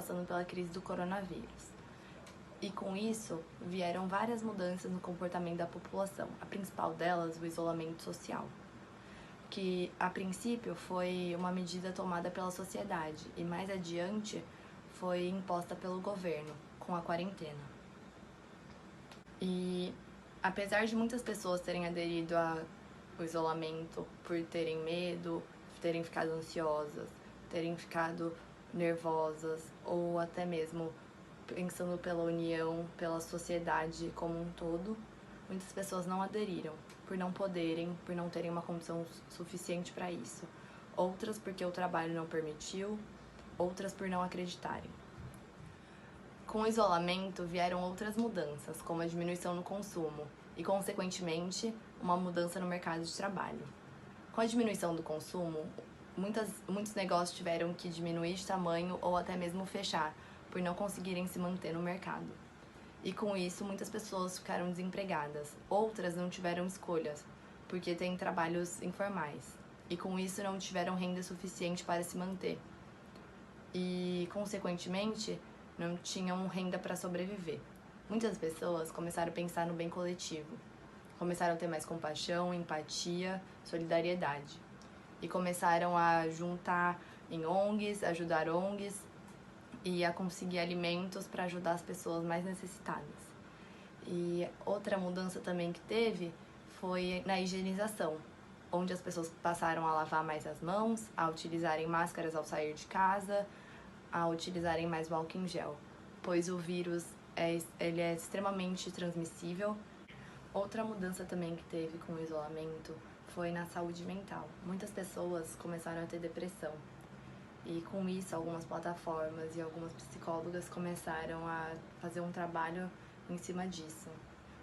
passando pela crise do coronavírus. E com isso, vieram várias mudanças no comportamento da população, a principal delas, o isolamento social, que a princípio foi uma medida tomada pela sociedade e mais adiante foi imposta pelo governo, com a quarentena. E apesar de muitas pessoas terem aderido ao isolamento por terem medo, terem ficado ansiosas, terem ficado nervosas ou até mesmo pensando pela união, pela sociedade como um todo, muitas pessoas não aderiram por não poderem, por não terem uma condição suficiente para isso. Outras porque o trabalho não permitiu, outras por não acreditarem. Com o isolamento vieram outras mudanças, como a diminuição no consumo e, consequentemente, uma mudança no mercado de trabalho. Com a diminuição do consumo, muitos negócios tiveram que diminuir de tamanho ou até mesmo fechar, por não conseguirem se manter no mercado. E com isso, muitas pessoas ficaram desempregadas. Outras não tiveram escolhas, porque têm trabalhos informais. E com isso, não tiveram renda suficiente para se manter. E, consequentemente, não tinham renda para sobreviver. Muitas pessoas começaram a pensar no bem coletivo. Começaram a ter mais compaixão, empatia, solidariedade. E começaram a juntar em ONGs, ajudar ONGs, e a conseguir alimentos para ajudar as pessoas mais necessitadas. E outra mudança também que teve foi na higienização, onde as pessoas passaram a lavar mais as mãos, a utilizarem máscaras ao sair de casa, a utilizarem mais o álcool em gel, pois o vírus ele é extremamente transmissível. Outra mudança também que teve com o isolamento foi na saúde mental. Muitas pessoas começaram a ter depressão. E com isso, algumas plataformas e algumas psicólogas começaram a fazer um trabalho em cima disso.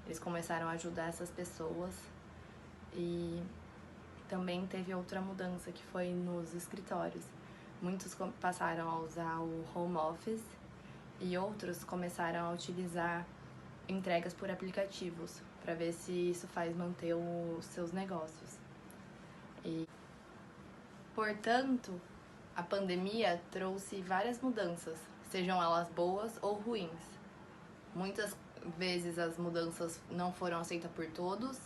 Eles começaram a ajudar essas pessoas e também teve outra mudança que foi nos escritórios. Muitos passaram a usar o home office e outros começaram a utilizar entregas por aplicativos para ver se isso faz manter os seus negócios. E, portanto, a pandemia trouxe várias mudanças, sejam elas boas ou ruins. Muitas vezes as mudanças não foram aceitas por todos,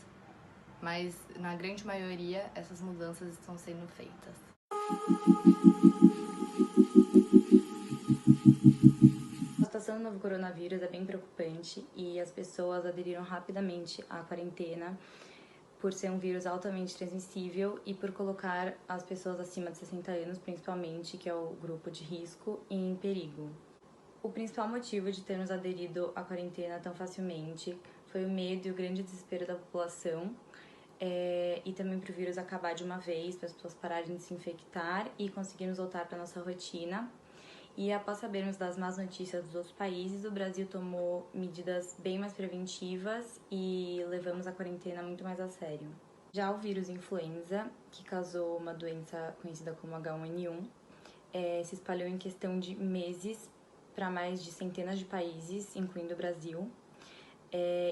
mas na grande maioria essas mudanças estão sendo feitas. A situação do novo coronavírus é bem preocupante e as pessoas aderiram rapidamente à quarentena por ser um vírus altamente transmissível e por colocar as pessoas acima de 60 anos, principalmente, que é o grupo de risco, em perigo. O principal motivo de termos aderido à quarentena tão facilmente foi o medo e o grande desespero da população, e também para o vírus acabar de uma vez, para as pessoas pararem de se infectar e conseguirmos voltar para a nossa rotina. E após sabermos das más notícias dos outros países, o Brasil tomou medidas bem mais preventivas e levamos a quarentena muito mais a sério. Já o vírus influenza, que causou uma doença conhecida como H1N1, se espalhou em questão de meses para mais de centenas de países, incluindo o Brasil,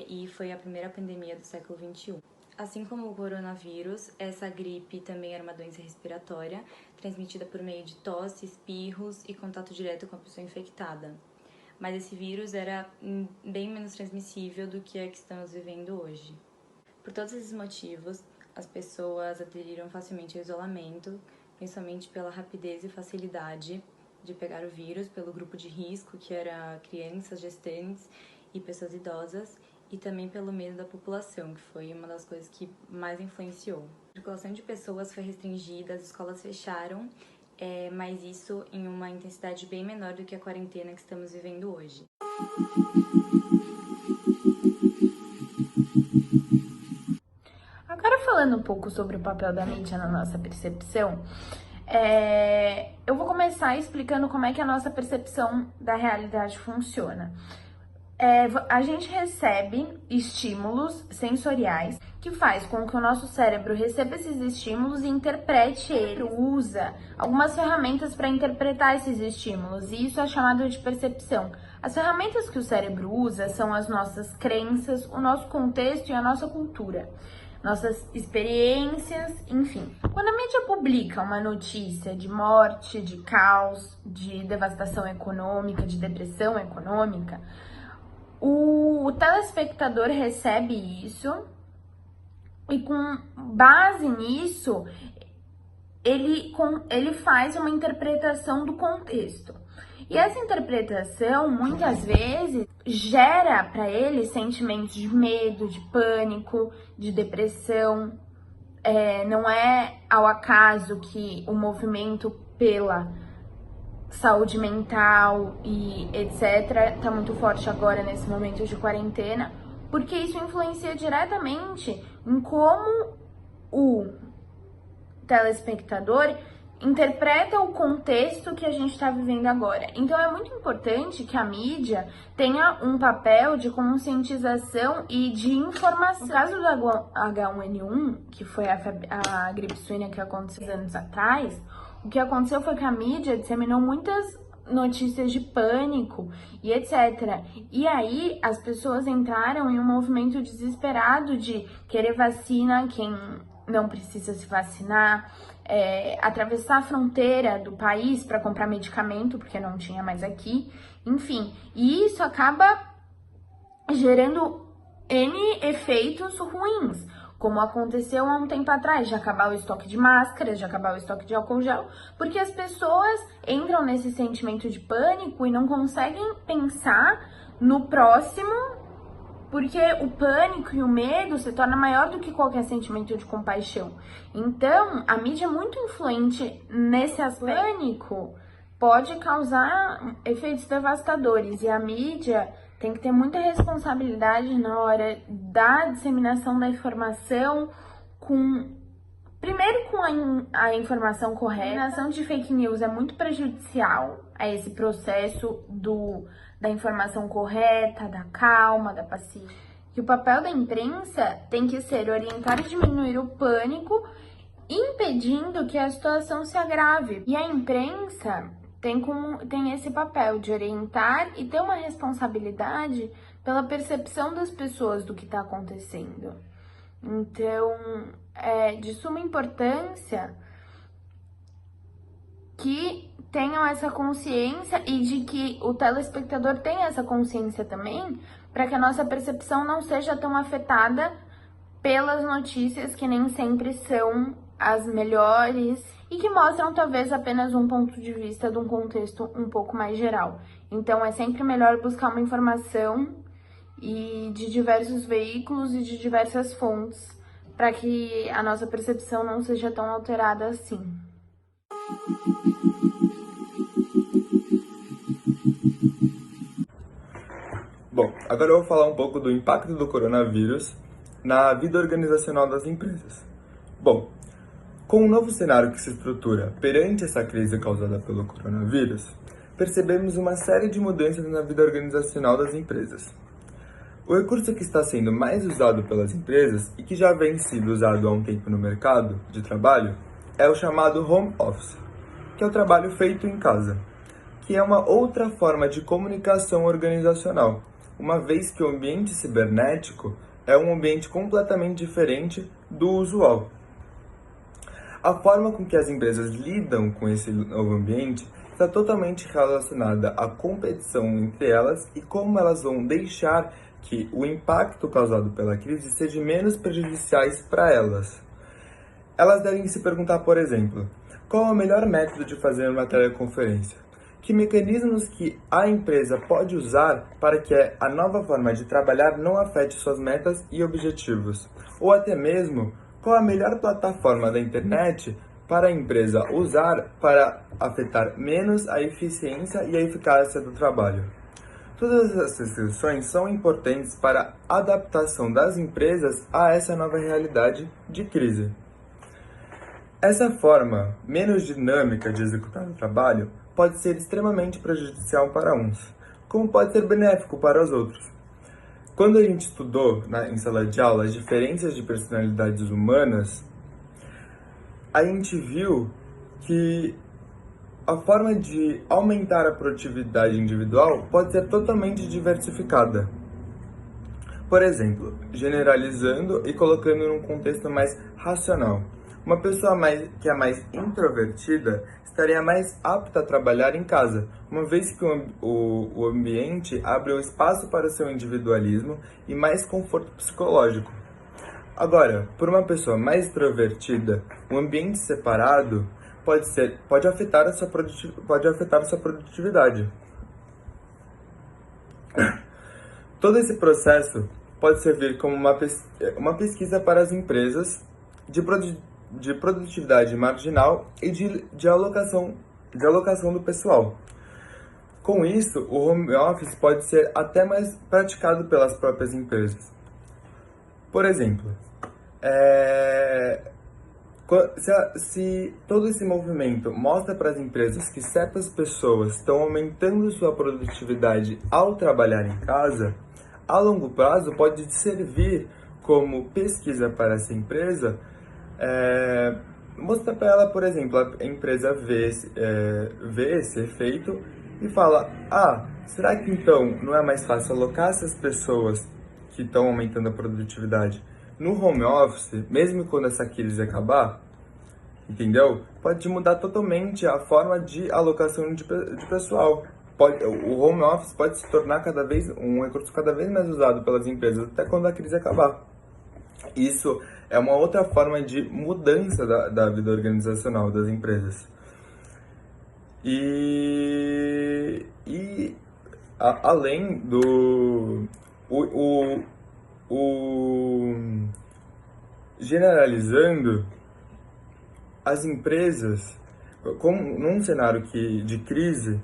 e foi a primeira pandemia do século XXI. Assim como o coronavírus, essa gripe também era uma doença respiratória, transmitida por meio de tosse, espirros e contato direto com a pessoa infectada. Mas esse vírus era bem menos transmissível do que a que estamos vivendo hoje. Por todos esses motivos, as pessoas aderiram facilmente ao isolamento, principalmente pela rapidez e facilidade de pegar o vírus, pelo grupo de risco, que era crianças, gestantes e pessoas idosas, e também pelo medo da população, que foi uma das coisas que mais influenciou. A circulação de pessoas foi restringida, as escolas fecharam, mas isso em uma intensidade bem menor do que a quarentena que estamos vivendo hoje. Agora falando um pouco sobre o papel da mídia na nossa percepção, eu vou começar explicando como é que a nossa percepção da realidade funciona. A gente recebe estímulos sensoriais que faz com que o nosso cérebro receba esses estímulos e interprete ele. Usa algumas ferramentas para interpretar esses estímulos e isso é chamado de percepção. As ferramentas que o cérebro usa são as nossas crenças, o nosso contexto e a nossa cultura. nossas experiências, enfim. Quando a mídia publica uma notícia de morte, de caos, de devastação econômica, de depressão econômica, o telespectador recebe isso e, com base nisso, ele faz uma interpretação do contexto. E essa interpretação, muitas vezes, gera para ele sentimentos de medo, de pânico, de depressão. Não é ao acaso que o movimento pela saúde mental e etc. tá muito forte agora nesse momento de quarentena, porque isso influencia diretamente em como o telespectador interpreta o contexto que a gente está vivendo agora. Então é muito importante que a mídia tenha um papel de conscientização e de informação. No caso do H1N1, que foi a gripe suína que aconteceu anos atrás, o que aconteceu foi que a mídia disseminou muitas notícias de pânico e etc. E aí as pessoas entraram em um movimento desesperado de querer vacina quem não precisa se vacinar, atravessar a fronteira do país para comprar medicamento, porque não tinha mais aqui, enfim. E isso acaba gerando N efeitos ruins, como aconteceu há um tempo atrás, de acabar o estoque de máscaras, de acabar o estoque de álcool gel, porque as pessoas entram nesse sentimento de pânico e não conseguem pensar no próximo, porque o pânico e o medo se torna maior do que qualquer sentimento de compaixão. Então, a mídia é muito influente nesse aspecto. O pânico pode causar efeitos devastadores e a mídia tem que ter muita responsabilidade na hora da disseminação da informação, primeiro com a informação correta. A disseminação de fake news é muito prejudicial a esse processo da informação correta, da calma, da paciência. E o papel da imprensa tem que ser orientar e diminuir o pânico, impedindo que a situação se agrave. E a imprensa tem esse papel de orientar e ter uma responsabilidade pela percepção das pessoas do que está acontecendo. Então, é de suma importância que tenham essa consciência e de que o telespectador tenha essa consciência também, para que a nossa percepção não seja tão afetada pelas notícias que nem sempre são as melhores e que mostram talvez apenas um ponto de vista de um contexto um pouco mais geral. Então é sempre melhor buscar uma informação de diversos veículos e de diversas fontes, para que a nossa percepção não seja tão alterada assim. Bom, agora eu vou falar um pouco do impacto do coronavírus na vida organizacional das empresas. Bom, com o novo cenário que se estrutura perante essa crise causada pelo coronavírus, percebemos uma série de mudanças na vida organizacional das empresas. O recurso que está sendo mais usado pelas empresas e que já vem sendo usado há um tempo no mercado de trabalho é o chamado home office, que é o trabalho feito em casa, que é uma outra forma de comunicação organizacional, uma vez que o ambiente cibernético é um ambiente completamente diferente do usual. A forma com que as empresas lidam com esse novo ambiente está totalmente relacionada à competição entre elas e como elas vão deixar que o impacto causado pela crise seja menos prejudiciais para elas. Elas devem se perguntar, por exemplo, qual é o melhor método de fazer uma teleconferência? Que mecanismos que a empresa pode usar para que a nova forma de trabalhar não afete suas metas e objetivos? Ou até mesmo, qual a melhor plataforma da internet para a empresa usar para afetar menos a eficiência e a eficácia do trabalho? Todas essas questões são importantes para a adaptação das empresas a essa nova realidade de crise. Essa forma menos dinâmica de executar o trabalho pode ser extremamente prejudicial para uns, como pode ser benéfico para os outros. Quando a gente estudou em sala de aula as diferenças de personalidades humanas, a gente viu que a forma de aumentar a produtividade individual pode ser totalmente diversificada. Por exemplo, generalizando e colocando num contexto mais racional. Uma pessoa que é mais introvertida estaria mais apta a trabalhar em casa, uma vez que o ambiente abre um espaço para o seu individualismo e mais conforto psicológico. Agora, por uma pessoa mais extrovertida, um ambiente separado pode afetar a sua produtividade. Todo esse processo pode servir como uma pesquisa para as empresas de produtividade marginal e de alocação do pessoal. Com isso, o home office pode ser até mais praticado pelas próprias empresas. Por exemplo, se todo esse movimento mostra para as empresas que certas pessoas estão aumentando sua produtividade ao trabalhar em casa, a longo prazo pode servir como pesquisa para essa empresa, mostrar para ela, por exemplo, a empresa vê esse efeito e fala: será que então não é mais fácil alocar essas pessoas que estão aumentando a produtividade no home office, mesmo quando essa crise acabar? Entendeu? Pode mudar totalmente a forma de alocação de pessoal. O home office pode se tornar um recurso cada vez mais usado pelas empresas até quando a crise acabar. Isso é uma outra forma de mudança da vida organizacional das empresas. Além do... generalizando, as empresas, como num cenário de crise,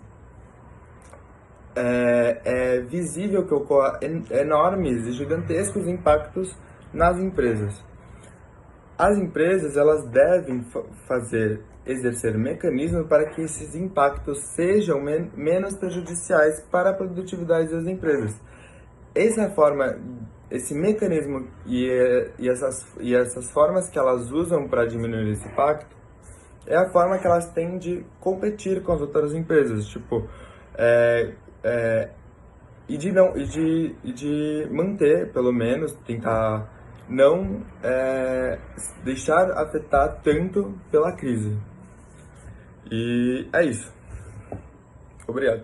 é visível que ocorra enormes e gigantescos impactos nas empresas. As empresas, elas devem exercer mecanismos para que esses impactos sejam menos prejudiciais para a produtividade das empresas. Esse mecanismo e essas formas que elas usam para diminuir esse impacto é a forma que elas têm de competir com as outras empresas, e de manter, pelo menos, tentar não deixar afetar tanto pela crise. E é isso. Obrigado.